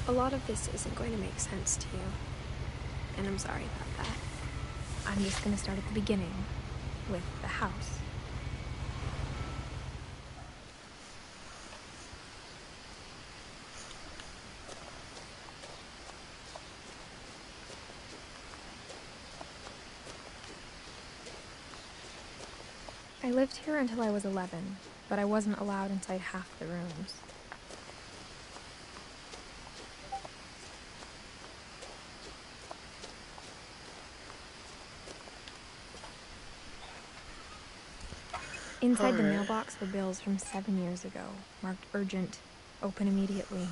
A lot of this isn't going to make sense to you, and I'm sorry about that. I'm just going to start at the beginning, with the house. I lived here until I was 11, but I wasn't allowed inside half the rooms. Inside the mailbox were bills from 7 years ago, marked urgent, open immediately.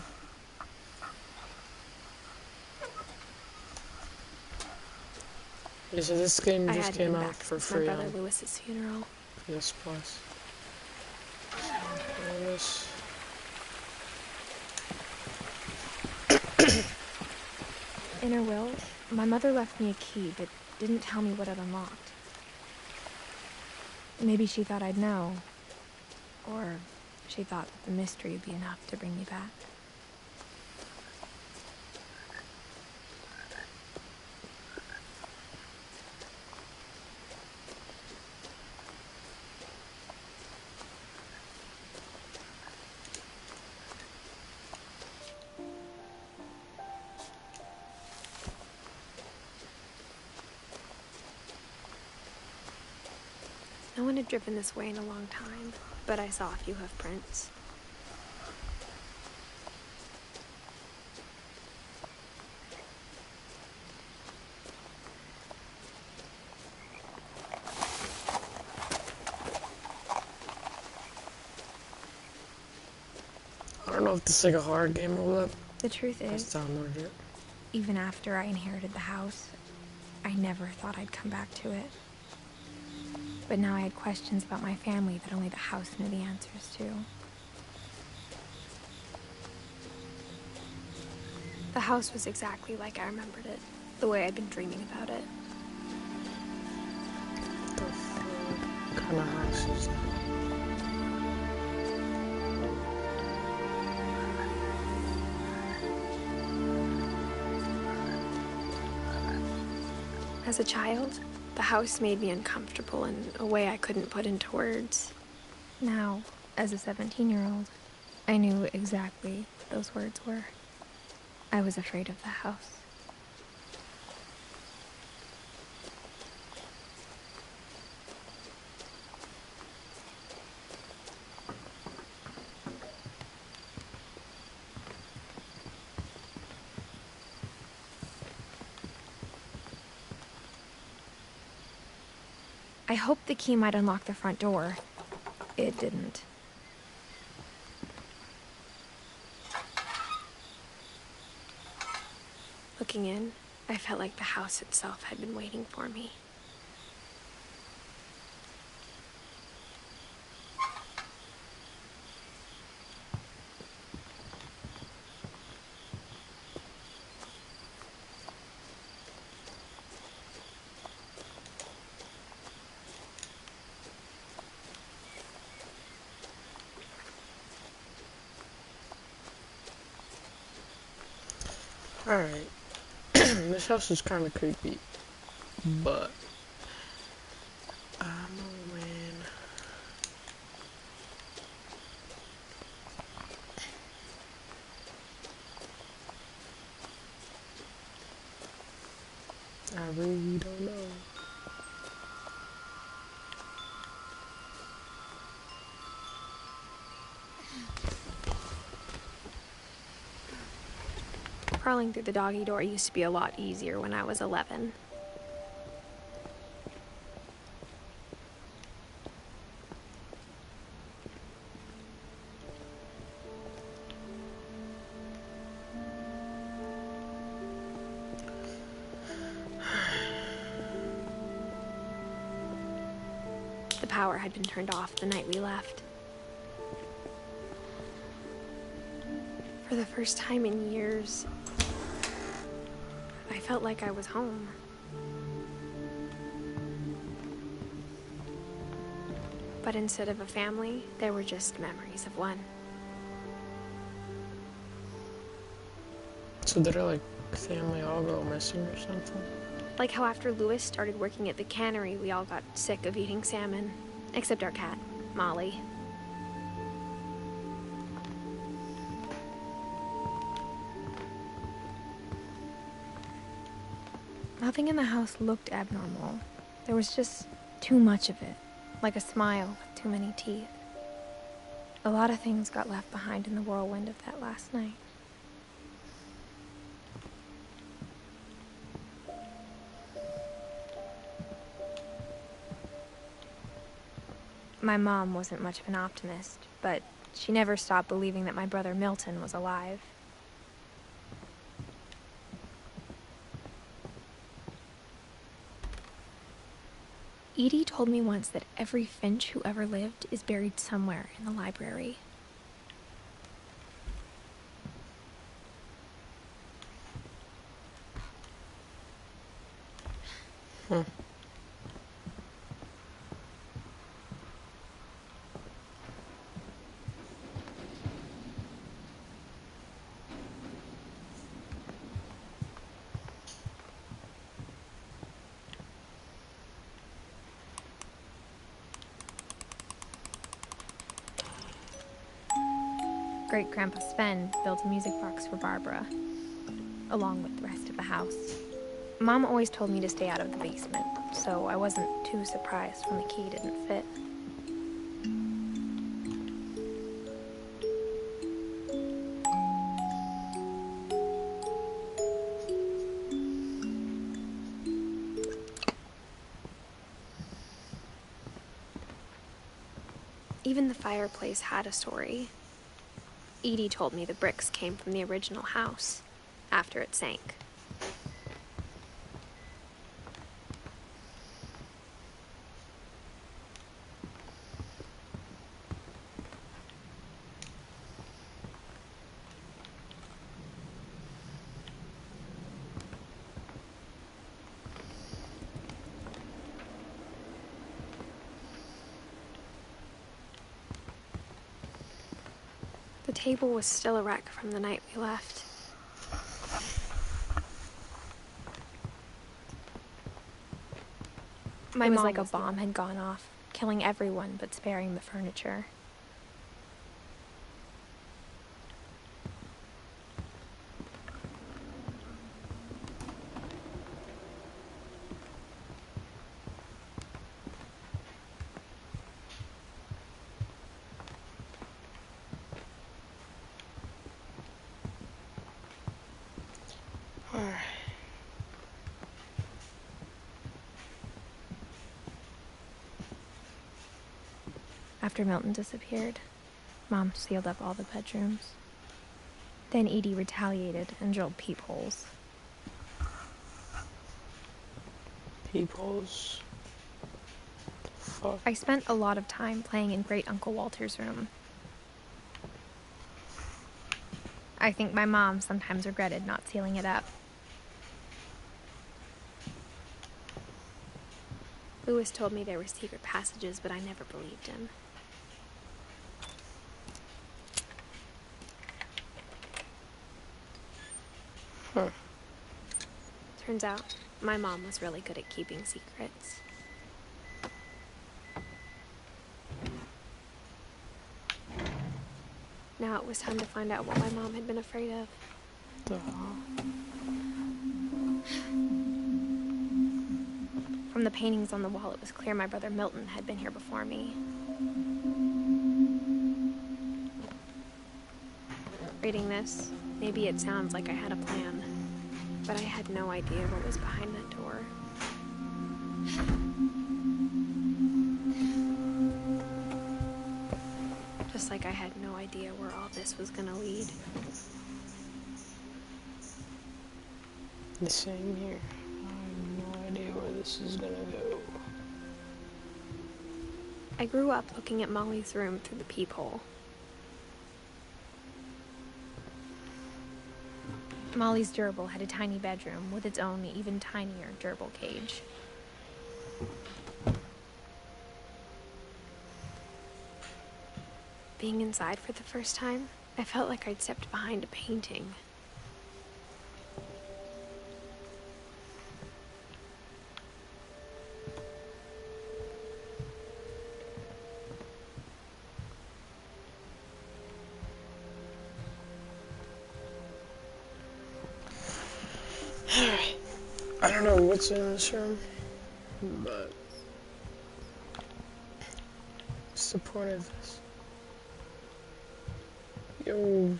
Yeah, so this game just came out for free on my brother Lewis's funeral. PS Plus. In her will, my mother left me a key, but didn't tell me what it unlocked. Maybe she thought I'd know. Or she thought that the mystery would be enough to bring me back. No one had driven this way in a long time, but I saw a few hoof prints. I don't know if this is like a horror game or what. The truth is, even after I inherited the house, I never thought I'd come back to it. But now I had questions about my family that only the house knew the answers to. The house was exactly like I remembered it, the way I'd been dreaming about it. What kind of house is that? As a child, the house made me uncomfortable in a way I couldn't put into words. Now, as a 17-year-old, I knew exactly what those words were. I was afraid of the house. I hoped the key might unlock the front door. It didn't. Looking in, I felt like the house itself had been waiting for me. Alright. This house is kind of creepy. But I don't know, man. I really don't know. Crawling through the doggy door used to be a lot easier when I was 11. The power had been turned off the night we left. For the first time in years, I felt like I was home. But instead of a family, there were just memories of one. So did her, like, family all go missing or something? Like how after Louis started working at the cannery, we all got sick of eating salmon. Except our cat, Molly. Nothing in the house looked abnormal. There was just too much of it, like a smile with too many teeth. A lot of things got left behind in the whirlwind of that last night. My mom wasn't much of an optimist, but she never stopped believing that my brother Milton was alive. Edie told me once that every Finch who ever lived is buried somewhere in the library. Hmm. Great-Grandpa Sven built a music box for Barbara, along with the rest of the house. Mom always told me to stay out of the basement, so I wasn't too surprised when the key didn't fit. Even the fireplace had a story. Edie told me the bricks came from the original house, after it sank. The table was still a wreck from the night we left. My mom was like a bomb had gone off, killing everyone but sparing the furniture. Alright. After Milton disappeared, Mom sealed up all the bedrooms. Then Edie retaliated and drilled peepholes. Peepholes? Fuck. I spent a lot of time playing in Great Uncle Walter's room. I think my mom sometimes regretted not sealing it up. Louis told me there were secret passages, but I never believed him. Huh. Turns out, my mom was really good at keeping secrets. Now it was time to find out what my mom had been afraid of. The hell? From the paintings on the wall, it was clear my brother Milton had been here before me. Reading this, maybe it sounds like I had a plan, but I had no idea what was behind that door. Just like I had no idea where all this was gonna lead. The same here. I have no idea where this is gonna go. I grew up looking at Molly's room through the peephole. Molly's gerbil had a tiny bedroom with its own even tinier gerbil cage. Being inside for the first time, I felt like I'd stepped behind a painting. don't know what's in this room, but what's the point of this? Yo,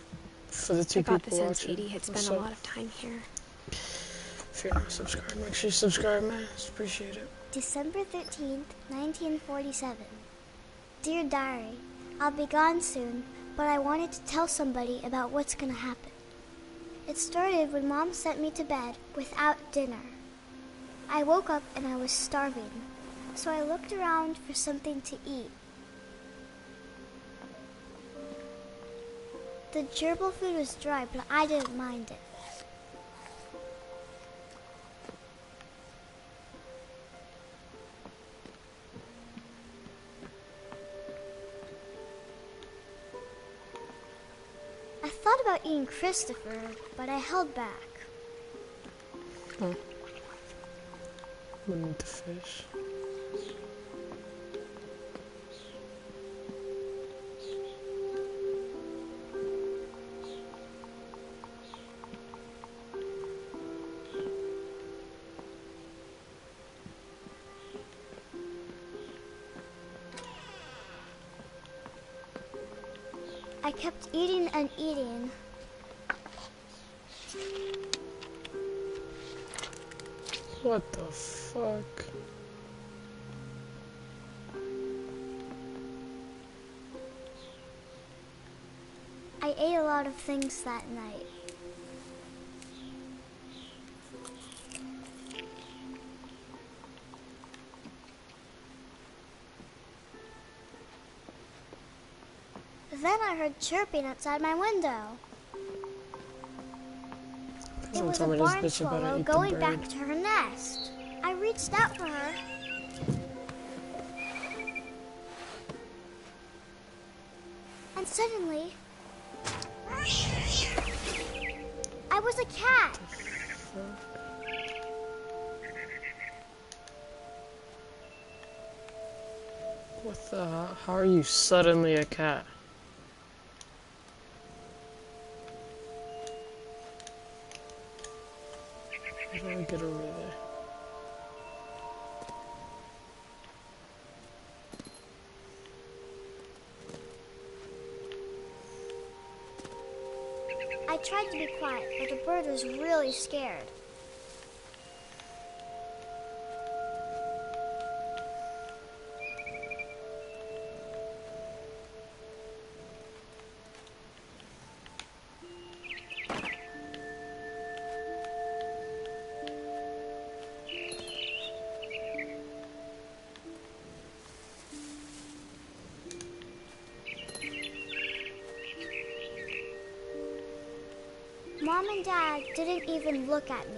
for the two I got the people sense watching, Edie had spent what's a up? lot of time here. If you're not subscribed, make sure you subscribe, man. Just appreciate it. December 13th, 1947. Dear Diary, I'll be gone soon, but I wanted to tell somebody about what's gonna happen. It started when Mom sent me to bed without dinner. I woke up and I was starving, so I looked around for something to eat. The gerbil food was dry, but I didn't mind it. I thought about eating Christopher, but I held back. Huh. Wouldn't the fish. I kept eating and eating. What the fuck? I ate a lot of things that night. Then I heard chirping outside my window. It was a barn swallow going back to her nest. I reached out for her. And suddenly, I was a cat. What the hell? How are you suddenly a cat? How do I get over there? I tried to be quiet, but the bird was really scared. Mom and Dad didn't even look at me.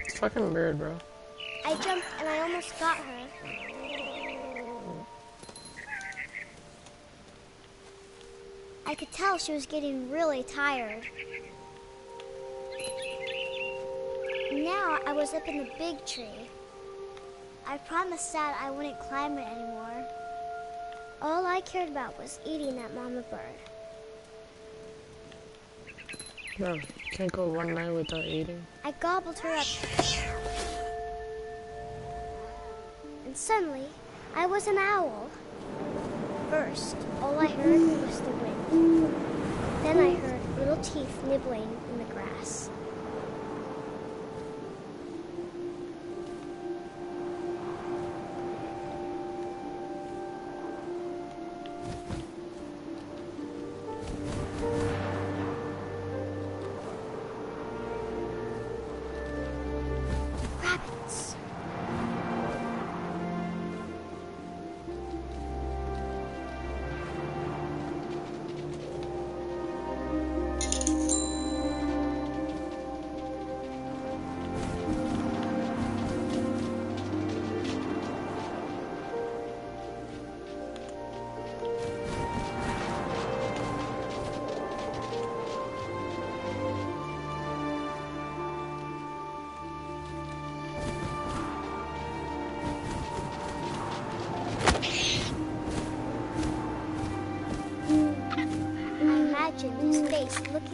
It's fucking weird, bro. I jumped and I almost got her. I could tell she was getting really tired. Now I was up in the big tree. I promised Dad I wouldn't climb it anymore. All I cared about was eating that mama bird. No, you can't go one night without eating. I gobbled her up. And suddenly, I was an owl. First, all I heard was the wind. Then I heard little teeth nibbling in the grass. Rabbits.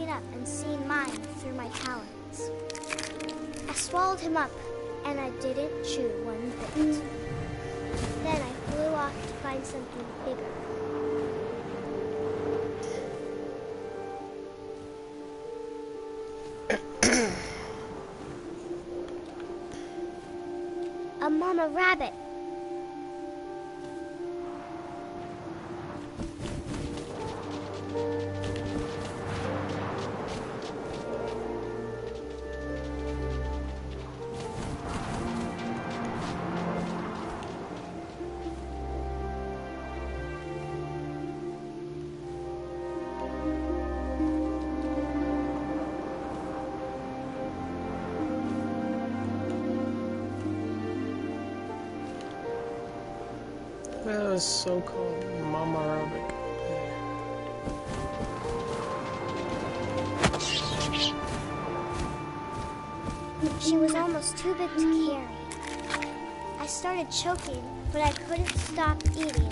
waken up and seen mine through my talons. I swallowed him up, and I didn't chew one bit. Then I flew off to find something bigger. A mama rabbit. That was so cool. Mama Arabic. She was almost too big to carry. I started choking, but I couldn't stop eating.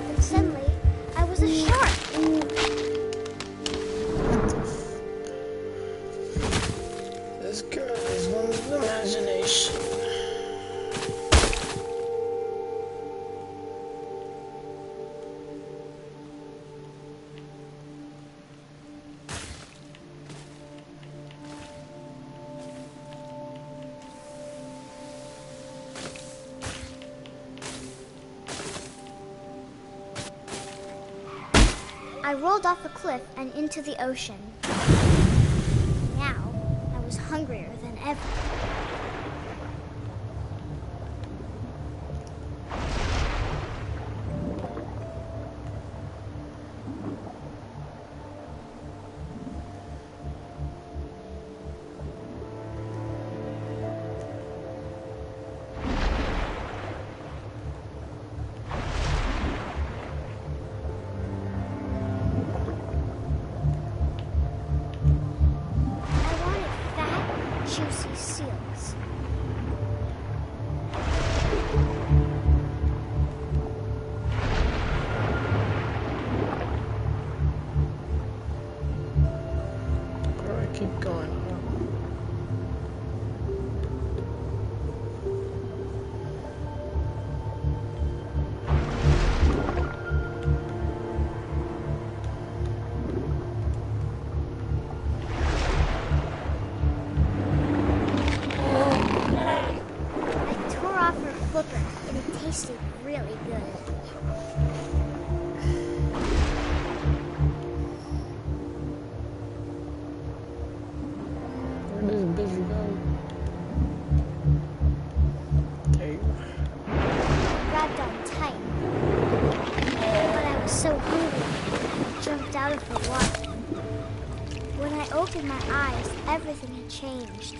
And suddenly, I was a shark. This girl is one with imagination. I rolled off a cliff and into the ocean. Now, I was hungrier than ever. Juicy seals. Where do I keep going? And it tasted really good. Where does this busy go? Okay. I grabbed on tight. But I was so hungry, I jumped out of the water. When I opened my eyes, everything had changed.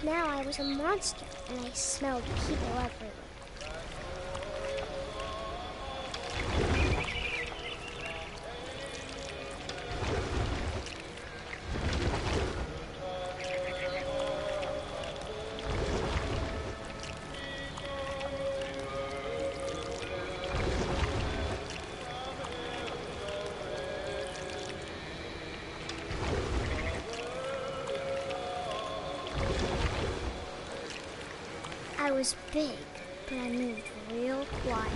Now I was a monster, and I smelled people everywhere. I was big, but I moved real quiet.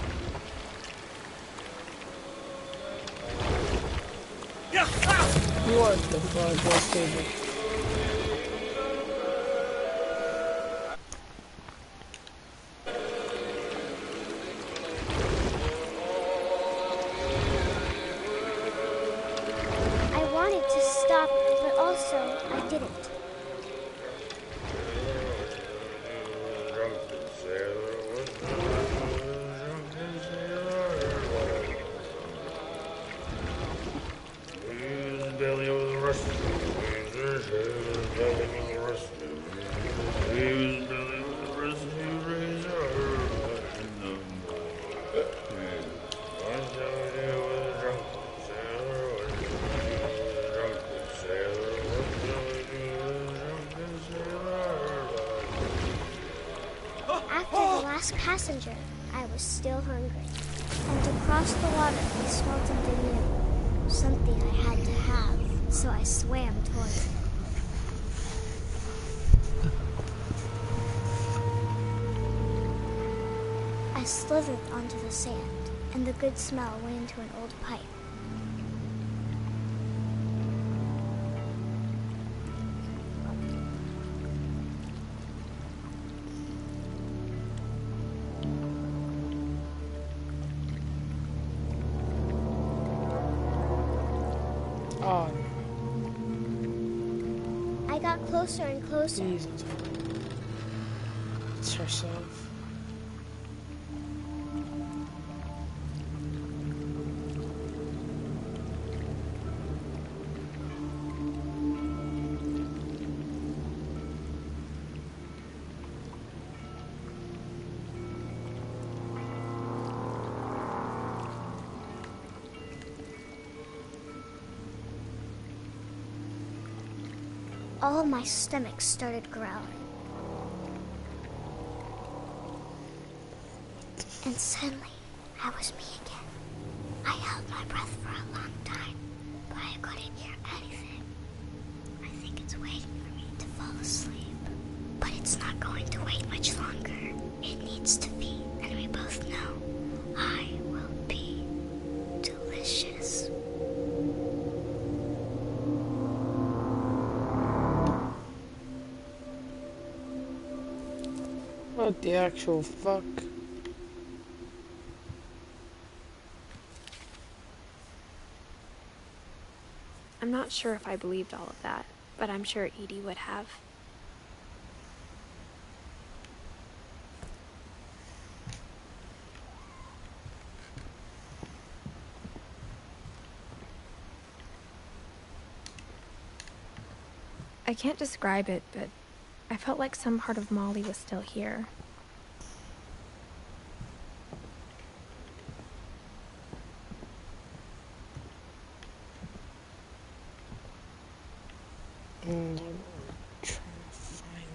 What the fuck? What's this? I wanted to stop, but also I didn't. last passenger, I was still hungry. And to cross the water, I smelled something new. Something I had to have, so I swam towards it. I slithered onto the sand, and the good smell went into an old pipe. Oh, I got closer and closer. Jesus. It's herself. All of my stomach started growling. And suddenly, I was me again. I held my breath for a long time, but I couldn't hear anything. I think it's waiting for me to fall asleep. But it's not going to wait much longer. It needs to be, and we both know I will be delicious. What the actual fuck? I'm not sure if I believed all of that, but I'm sure Edie would have. I can't describe it, but I felt like some part of Molly was still here. I'm trying to find them.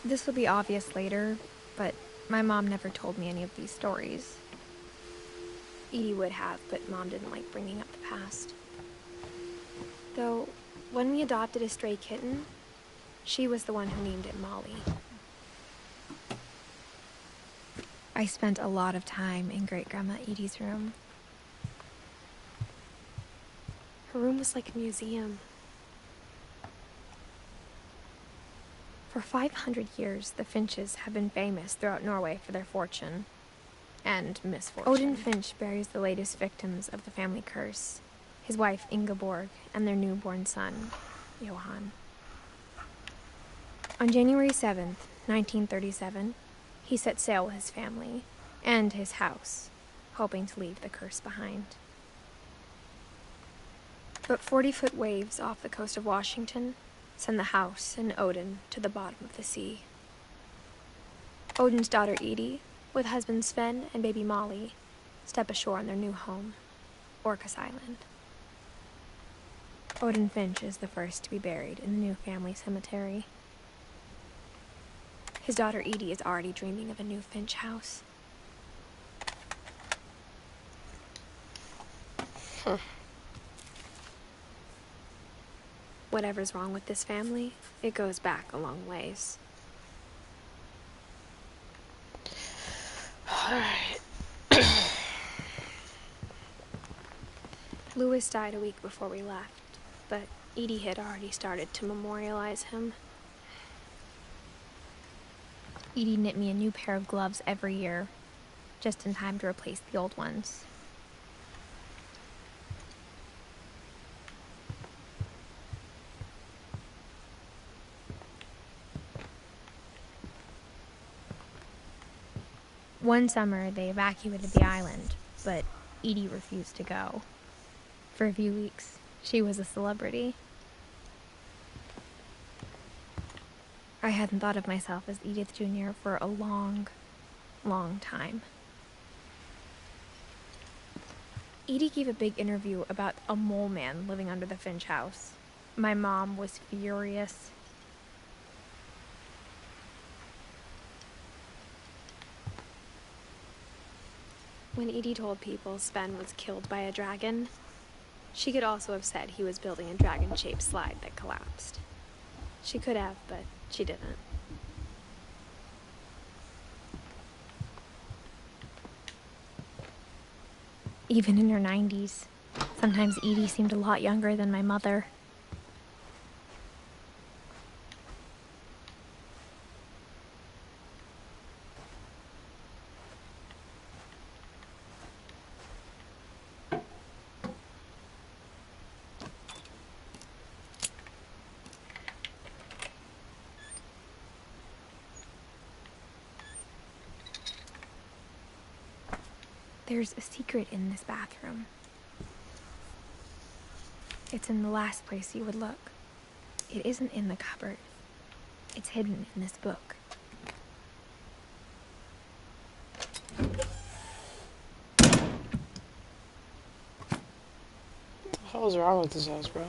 This will be obvious later, but my mom never told me any of these stories. Edie would have, but Mom didn't like bringing up the past. Though, when we adopted a stray kitten, she was the one who named it Molly. I spent a lot of time in Great-Grandma Edie's room. Her room was like a museum. For 500 years, the Finches have been famous throughout Norway for their fortune and misfortune. Odin Finch buries the latest victims of the family curse, his wife Ingeborg and their newborn son, Johan. On January 7th, 1937, he set sail with his family and his house, hoping to leave the curse behind. But 40-foot waves off the coast of Washington send the house and Odin to the bottom of the sea. Odin's daughter Edie, with husband Sven and baby Molly, step ashore on their new home, Orcas Island. Odin Finch is the first to be buried in the new family cemetery. His daughter Edie is already dreaming of a new Finch house. Huh. Whatever's wrong with this family, it goes back a long ways. Alright. Louis died a week before we left, but Edie had already started to memorialize him. Edie knit me a new pair of gloves every year, just in time to replace the old ones. One summer, they evacuated the island, but Edie refused to go. For a few weeks, she was a celebrity. I hadn't thought of myself as Edith Jr. for a long, long time. Edie gave a big interview about a mole man living under the Finch house. My mom was furious. When Edie told people Sven was killed by a dragon, she could also have said he was building a dragon-shaped slide that collapsed. She could have, but she didn't. Even in her 90s, sometimes Edie seemed a lot younger than my mother. There's a secret in this bathroom. It's in the last place you would look. It isn't in the cupboard. It's hidden in this book. What the hell is wrong with this house, bro?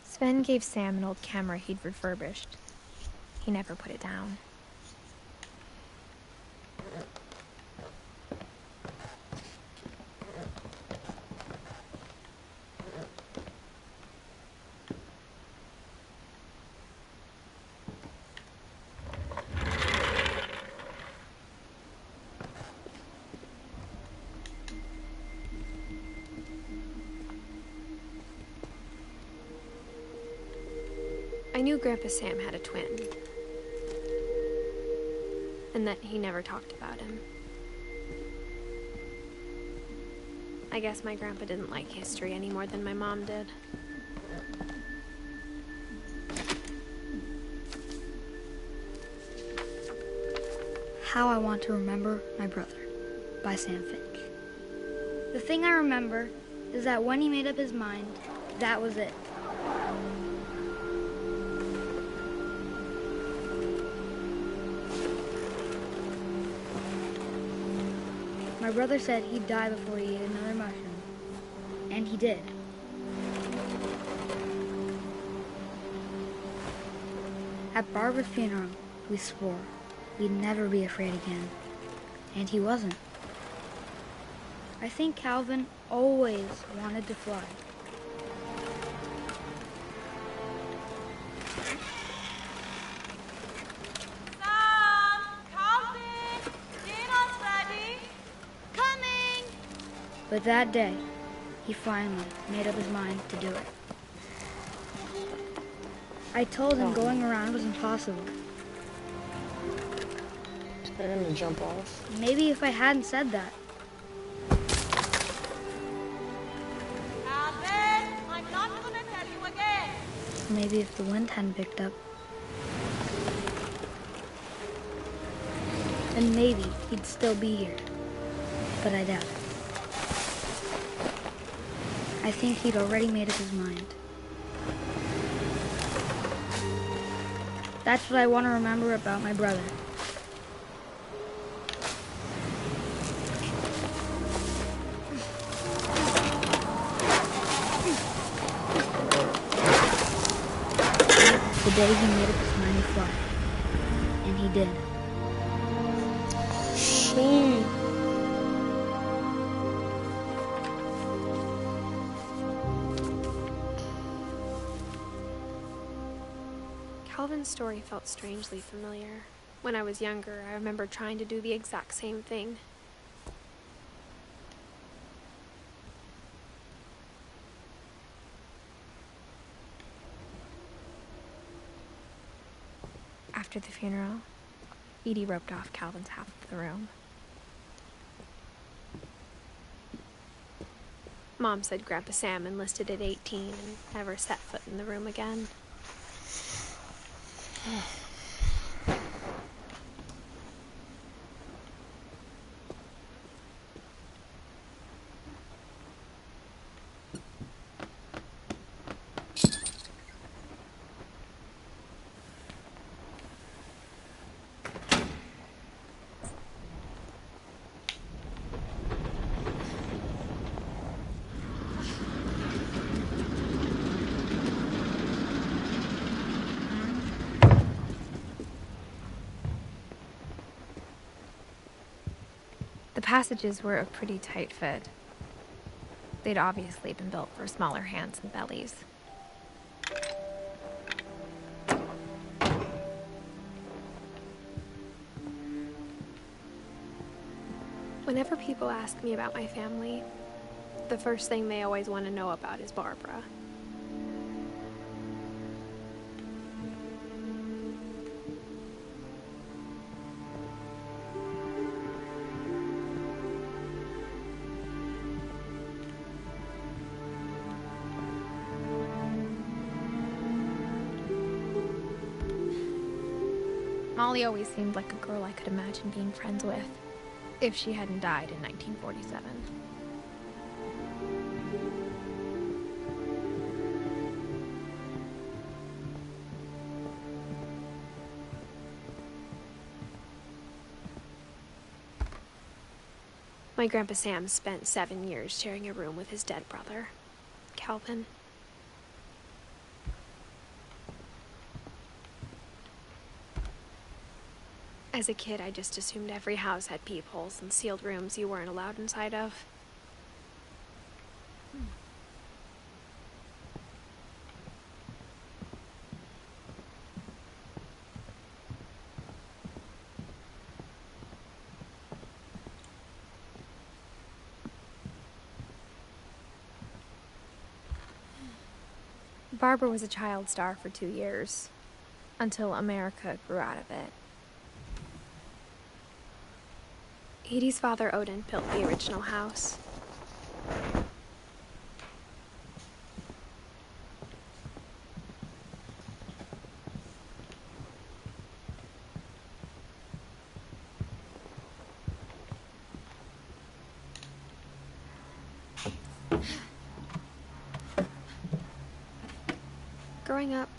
Sven gave Sam an old camera he'd refurbished. He never put it down. I knew Grandpa Sam had a twin, and that he never talked about him. I guess my grandpa didn't like history any more than my mom did. How I Want to Remember My Brother by Sam Finch. The thing I remember is that when he made up his mind, that was it. My brother said he'd die before he ate another mushroom. And he did. At Barbara's funeral, we swore we'd never be afraid again. And he wasn't. I think Calvin always wanted to fly. But that day, he finally made up his mind to do it. I told him going around was impossible. They're gonna jump off. Maybe if I hadn't said that. Alvin, I'm not gonna tell you again. Maybe if the wind hadn't picked up. And maybe he'd still be here. But I doubt it. I think he'd already made up his mind. That's what I want to remember about my brother. The day he made up his mind to fly. And he did. Shit. Calvin's story felt strangely familiar. When I was younger, I remember trying to do the exact same thing. After the funeral, Edie roped off Calvin's half of the room. Mom said Grandpa Sam enlisted at 18 and never set foot in the room again. The passages were a pretty tight fit. They'd obviously been built for smaller hands and bellies. Whenever people ask me about my family, the first thing they always want to know about is Barbara. Molly always seemed like a girl I could imagine being friends with, if she hadn't died in 1947. My Grandpa Sam spent 7 years sharing a room with his dead brother, Calvin. As a kid, I just assumed every house had peepholes and sealed rooms you weren't allowed inside of. Barbara was a child star for 2 years, until America grew out of it. Edie's father, Odin, built the original house. Growing up,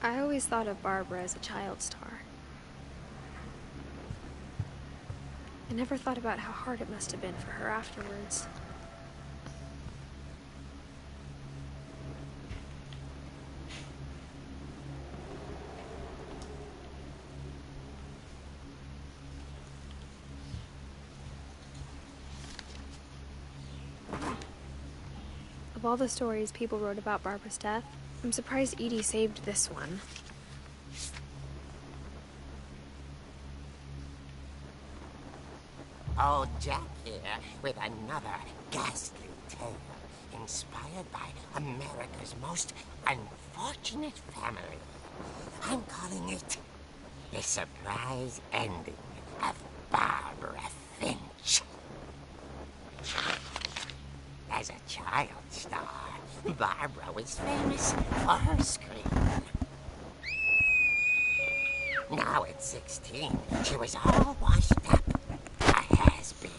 I always thought of Barbara as a child star. I never thought about how hard it must have been for her afterwards. Of all the stories people wrote about Barbara's death, I'm surprised Edie saved this one. Old Jack here with another ghastly tale inspired by America's most unfortunate family. I'm calling it The Surprise Ending of Barbara Finch. As a child star, Barbara was famous for her scream. Now at 16, she was all washed up. Has-been.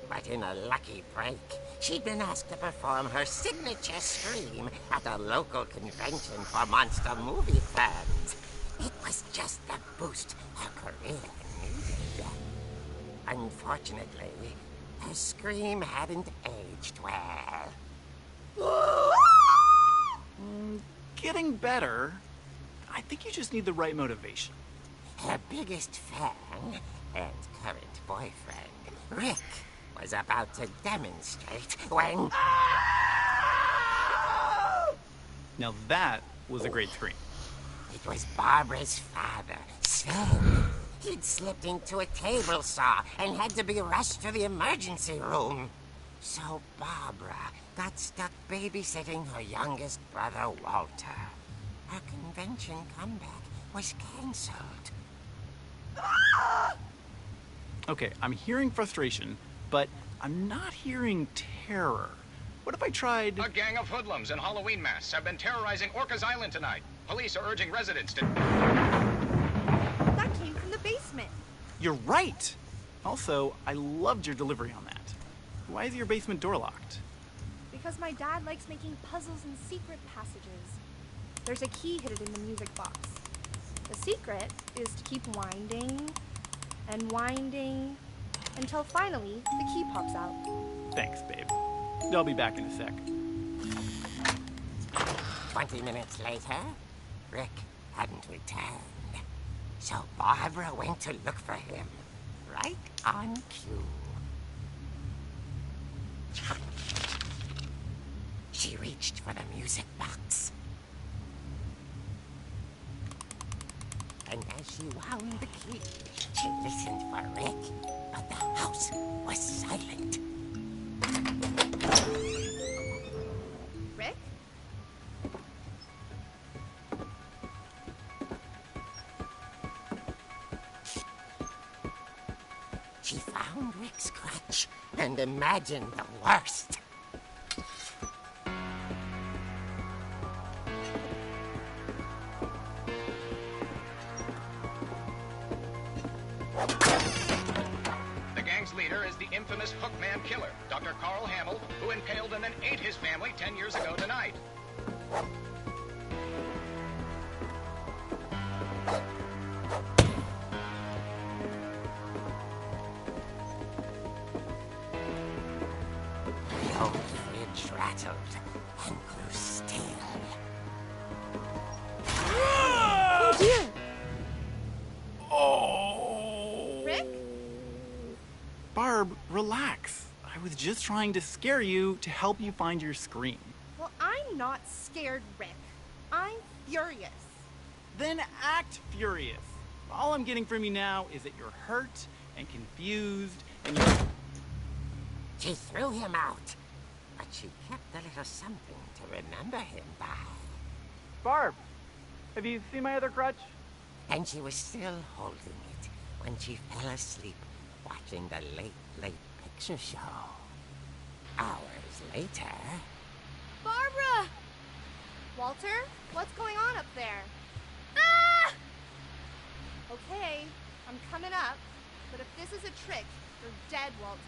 But in a lucky break, she'd been asked to perform her signature scream at a local convention for monster movie fans. It was just the boost her career needed. Unfortunately, her scream hadn't aged well. Getting better. I think you just need the right motivation. Her biggest fan and current boyfriend, Rick, was about to demonstrate when... Now that was a great scream. It was Barbara's father, Sven. He'd slipped into a table saw and had to be rushed to the emergency room. So Barbara got stuck babysitting her youngest brother, Walter. Her convention comeback was cancelled. Okay, I'm hearing frustration, but I'm not hearing terror. What if I tried... A gang of hoodlums in Halloween masks have been terrorizing Orcas Island tonight. Police are urging residents to... That came from the basement. You're right! Also, I loved your delivery on that. Why is your basement door locked? Because my dad likes making puzzles and secret passages. There's a key hidden in the music box. The secret is to keep winding and winding until finally the key pops out. Thanks, babe. I'll be back in a sec. 20 minutes later, Rick hadn't returned. So Barbara went to look for him, right on cue. She reached for the music box. And as she wound the key, she listened for Rick, but the house was silent. Rick? She found Rick's crutch and imagined the worst. The gang's leader is the infamous Hookman killer, Dr. Carl Hamill, who impaled and then ate his family 10 years ago tonight. The old fridge rattled and grew still. Oh dear! Oh! Rick? Barb, relax. I was just trying to scare you to help you find your scream. Well, I'm not scared, Rick. I'm furious. Then act furious. All I'm getting from you now is that you're hurt and confused and you're... She threw him out, but she kept a little something to remember him by. Barb, have you seen my other crutch? And she was still holding it when she fell asleep watching the late picture show. Hours later... Barbara! Walter, what's going on up there? Ah! Okay, I'm coming up, but if this is a trick, you're dead, Walter.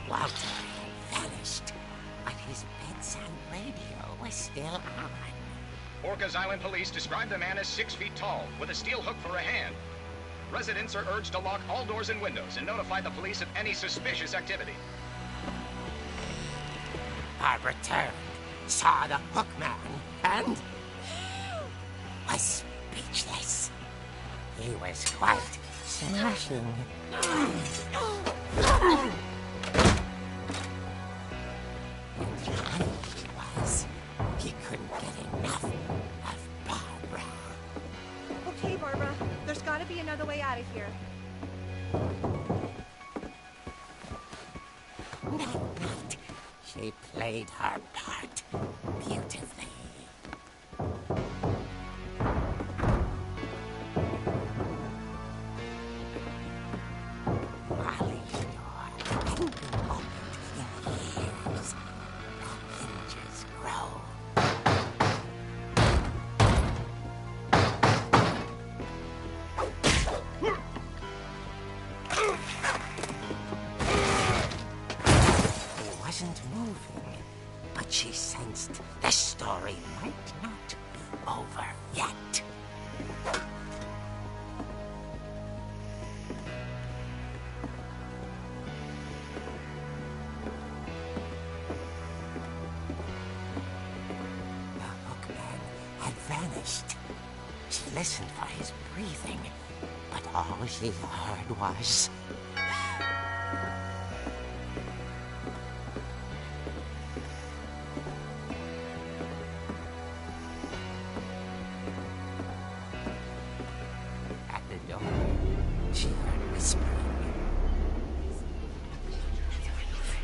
Walter had vanished, but his bedside radio was still on. Orcas Island police describe the man as 6 feet tall, with a steel hook for a hand. Residents are urged to lock all doors and windows and notify the police of any suspicious activity. Barbara turned, saw the Hookman, and was speechless. He was quite smashing. And the funny was, he couldn't get enough of Barbara. Okay, Barbara, there's gotta be another way out of here. That night, she played her part beautifully. Molly's door hadn't been opened in years. The hinges grow. He wasn't moving, but she sensed the story might not be over yet. The Hookman had vanished. She listened for his breathing, but all she heard was...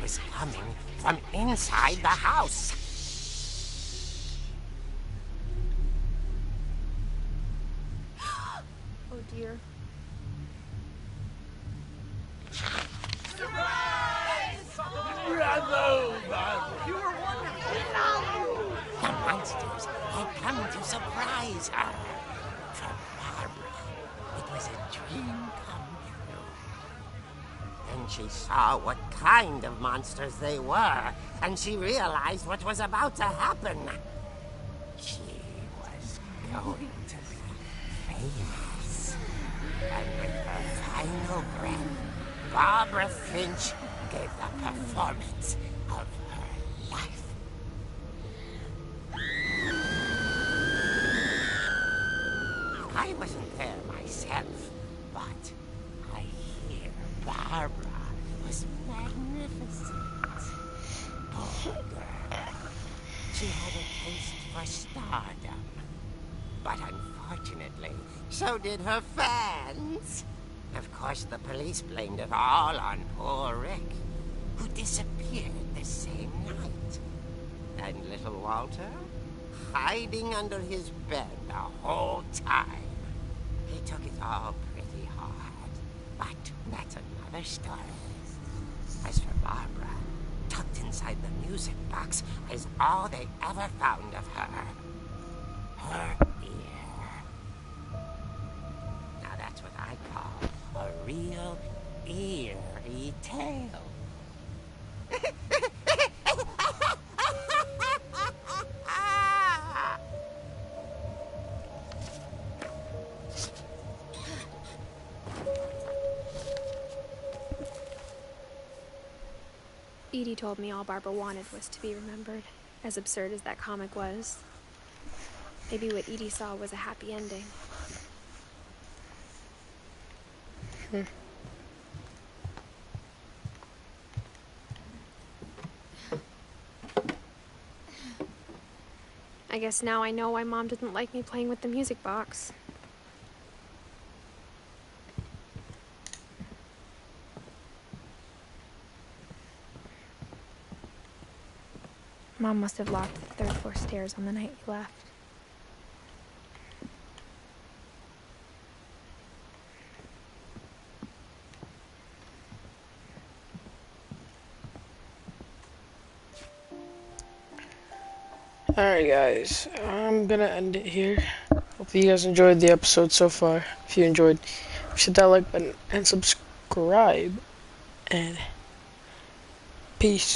was coming from inside the house. Oh dear. The monsters had come to surprise her. For Barbara, it was a dream come true. Then she saw what kind of monsters they were, and she realized what was about to happen. She was going to be famous. And with her final breath, Barbara Finch gave the performance of her life. I wasn't there myself, but I hear Barbara was magnificent. Poor girl. She had a taste for stardom. But unfortunately, so did her fans. Of course, the police blamed it all on poor Rick, who disappeared the same night. And little Walter, hiding under his bed the whole time. He took it all pretty hard, but that's another story. As for Barbara, tucked inside the music box is all they ever found of her. Her ear. Now that's what I call a real eerie tale. Edie told me all Barbara wanted was to be remembered, as absurd as that comic was. Maybe what Edie saw was a happy ending. I guess now I know why Mom didn't like me playing with the music box. Mom must have locked the third floor stairs on the night we left. Alright guys, I'm gonna end it here. Hope you guys enjoyed the episode so far. If you enjoyed, hit that like button and subscribe. And peace.